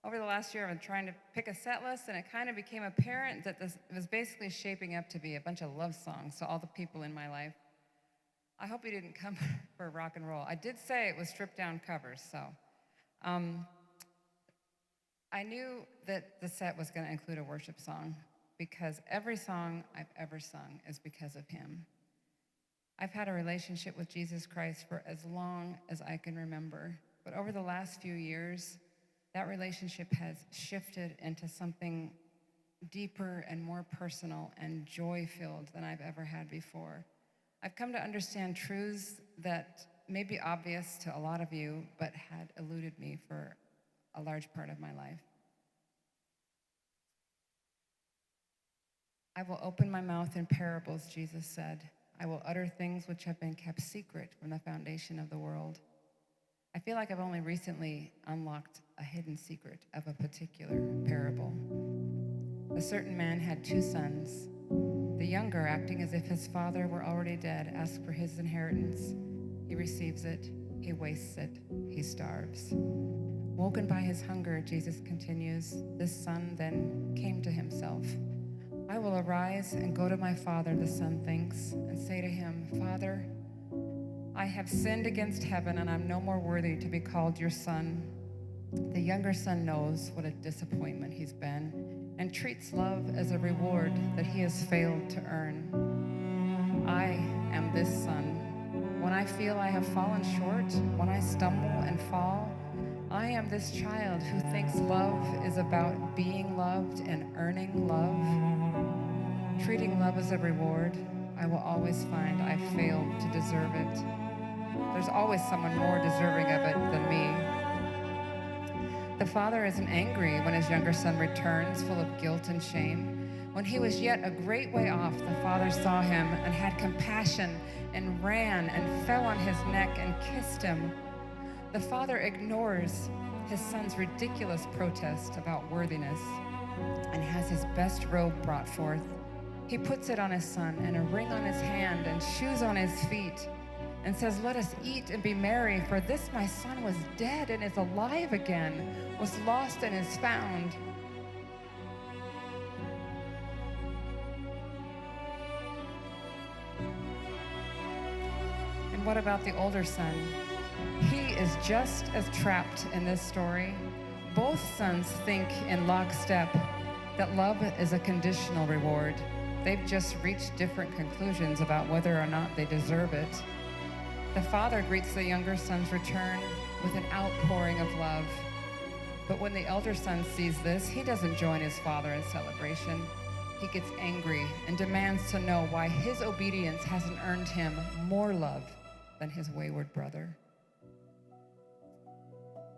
Over the last year, I've been trying to pick a set list, and it kind of became apparent that this was basically shaping up to be a bunch of love songs to all the people in my life. I hope you didn't come for rock and roll. I did say it was stripped down covers, so I knew that the set was going to include a worship song because every song I've ever sung is because of him. I've had a relationship with Jesus Christ for as long as I can remember, but over the last few years, that relationship has shifted into something deeper and more personal and joy-filled than I've ever had before. I've come to understand truths that may be obvious to a lot of you, but had eluded me for a large part of my life. I will open my mouth in parables, Jesus said. I will utter things which have been kept secret from the foundation of the world. I feel like I've only recently unlocked a hidden secret of a particular parable. A certain man had 2 sons. The younger, acting as if his father were already dead, asks for his inheritance. He receives it, he wastes it, he starves. Woken by his hunger, Jesus continues, this son then came to himself. I will arise and go to my father, the son thinks, and say to him, Father, I have sinned against heaven and I'm no more worthy to be called your son. The younger son knows what a disappointment he's been and treats love as a reward that he has failed to earn. I am this son. When I feel I have fallen short, when I stumble and fall, I am this child who thinks love is about being loved and earning love. Treating love as a reward, I will always find I've failed to deserve it. There's always someone more deserving of it than me. The father isn't angry when his younger son returns full of guilt and shame. When he was yet a great way off, the father saw him and had compassion and ran and fell on his neck and kissed him. The father ignores his son's ridiculous protest about worthiness and has his best robe brought forth. He puts it on his son and a ring on his hand and shoes on his feet and says, let us eat and be merry, for this my son was dead and is alive again, was lost and is found. And what about the older son? He is just as trapped in this story. Both sons think in lockstep that love is a conditional reward. They've just reached different conclusions about whether or not they deserve it. The father greets the younger son's return with an outpouring of love. But when the elder son sees this, he doesn't join his father in celebration. He gets angry and demands to know why his obedience hasn't earned him more love than his wayward brother.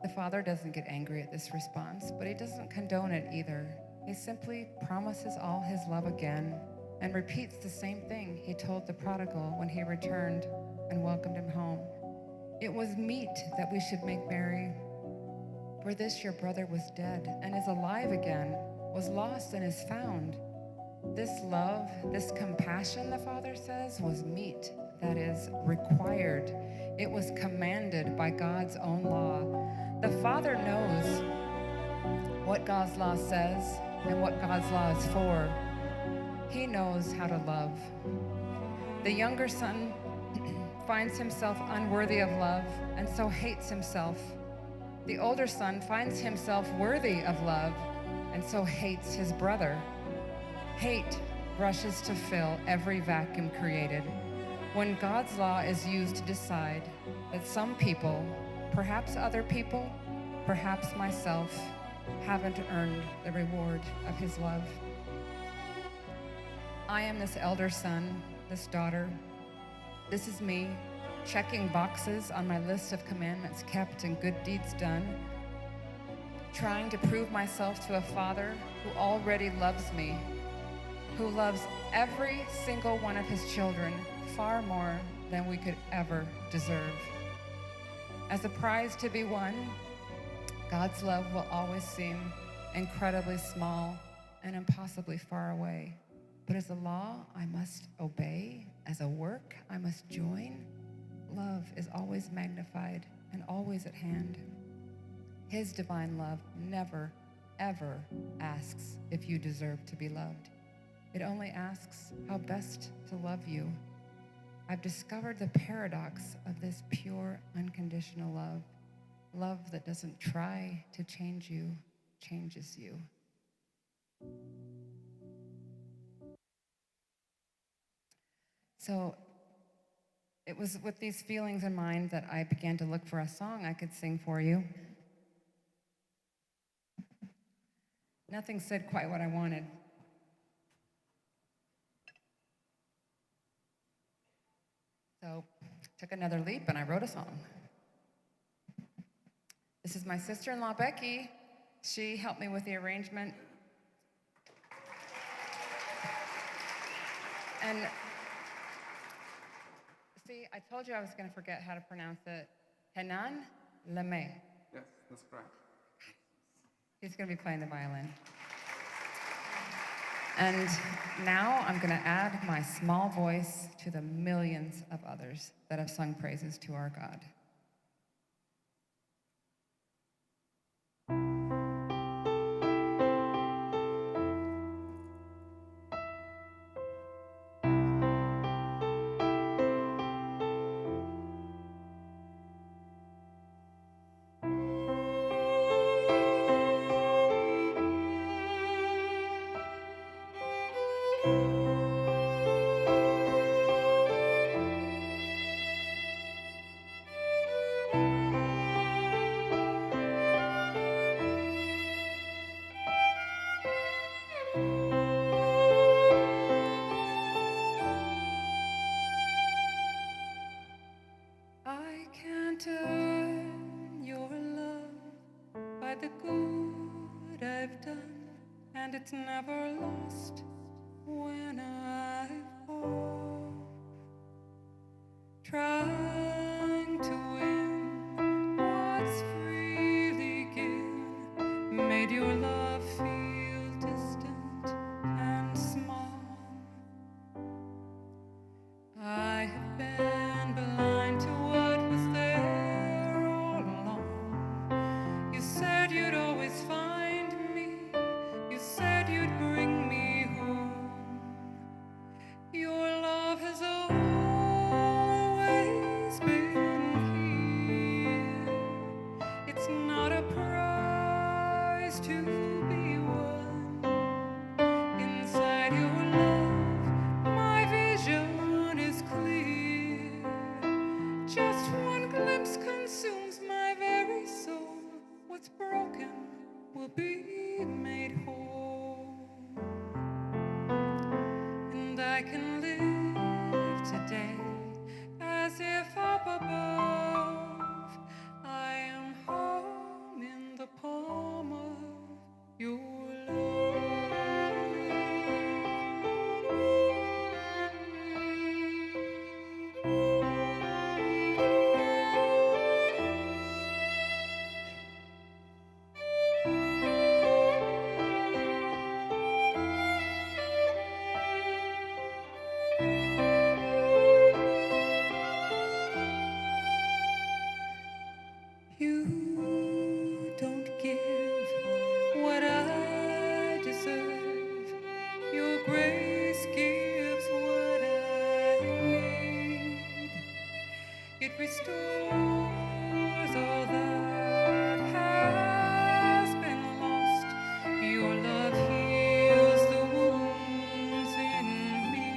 The father doesn't get angry at this response, but he doesn't condone it either. He simply promises all his love again and repeats the same thing he told the prodigal when he returned and welcomed him home. It was meet that we should make merry. For this your brother was dead and is alive again, was lost and is found. This love, this compassion, the father says, was meet, that is, required. It was commanded by God's own law. The father knows what God's law says and what God's law is for. He knows how to love. The younger son finds himself unworthy of love and so hates himself. The older son finds himself worthy of love and so hates his brother. Hate rushes to fill every vacuum created when God's law is used to decide that some people, perhaps other people, perhaps myself, haven't earned the reward of his love. I am this elder son, this daughter. This is me, checking boxes on my list of commandments kept and good deeds done, trying to prove myself to a father who already loves me, who loves every single one of his children far more than we could ever deserve. As a prize to be won, God's love will always seem incredibly small and impossibly far away. But as a law I must obey, as a work I must join, love is always magnified and always at hand. His divine love never, ever asks if you deserve to be loved. It only asks how best to love you. I've discovered the paradox of this pure, unconditional love. Love that doesn't try to change you, changes you. So it was with these feelings in mind that I began to look for a song I could sing for you. Nothing said quite what I wanted. So took another leap and I wrote a song. This is my sister-in-law, Becky. She helped me with the arrangement. And see, I told you I was going to forget how to pronounce it. Renan, Leme. Yes, that's correct. He's going to be playing the violin. And now I'm going to add my small voice to the millions of others that have sung praises to our God. I can't earn your love by the good I've done, and it's never lost when I fall. Trying to win what's freely given made your love feel distant and small. I have been blind to what was there all along. You said you'd always find me. You said you'd bring me home. Your love has always been here. It's not a prize to be won. Inside your love, my vision is clear. Just one glimpse consumes my very soul. What's broken will be made whole. And I can live today as if up above I am home in the palm of your love. You don't give what I deserve. Your grace gives what I need. It restores all that has been lost. Your love heals the wounds in me.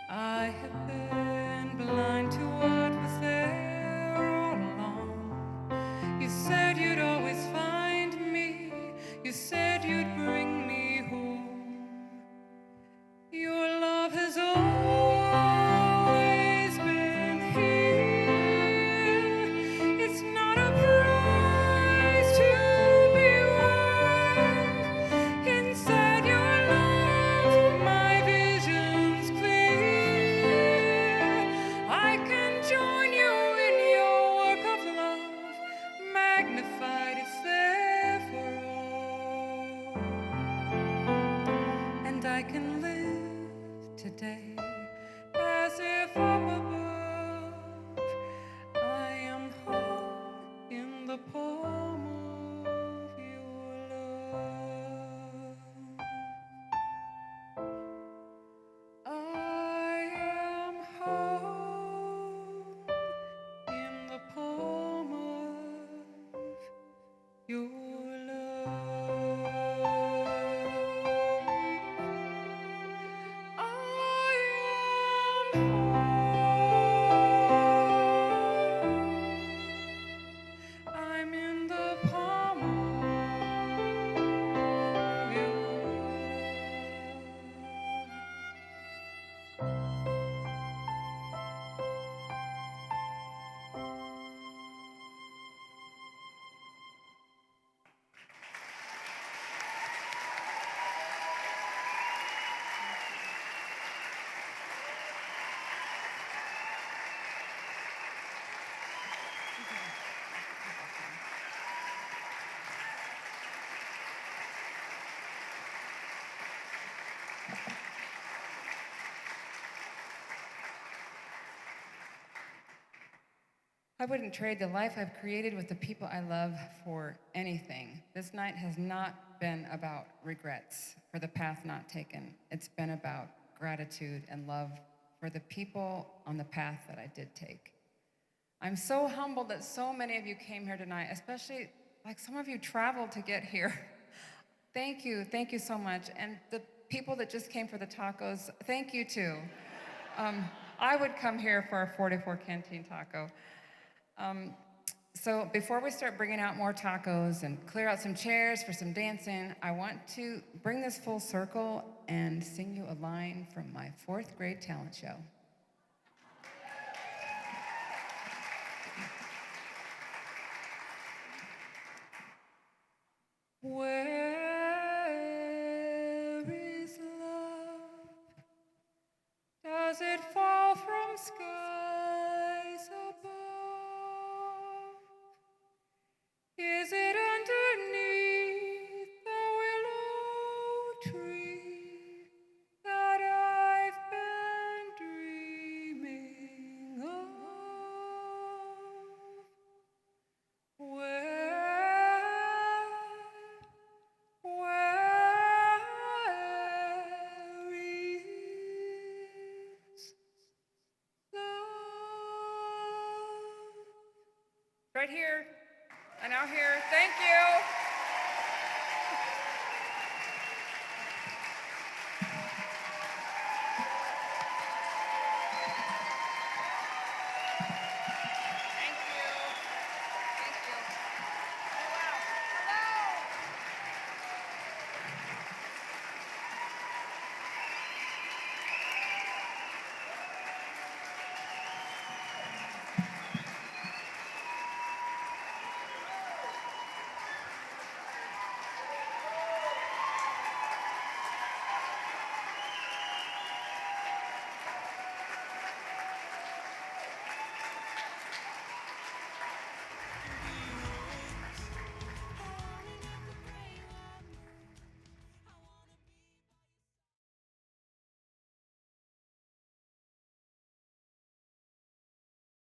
I have been blind to what was there all along. You said you'd always find me. You said you'd bring me home. Your love has always been here. It's not a prize to be won. Inside your love, my vision's clear. I can join you in your work of love. Magnified, it's there for all. And I can live today as if up above I am home I wouldn't trade the life I've created with the people I love for anything. This night has not been about regrets for the path not taken. It's been about gratitude and love for the people on the path that I did take. I'm so humbled that so many of you came here tonight, especially like some of you traveled to get here. Thank you so much. And the people that just came for the tacos, thank you too. I would come here for a 44 canteen taco. So before we start bringing out more tacos and clear out some chairs for some dancing, I want to bring this full circle and sing you a line from my 4th grade talent show. Where is love? Does it fall from skies above? Is it underneath the willow tree that I've been dreaming of? Where is love? Right here and out here. Thank you.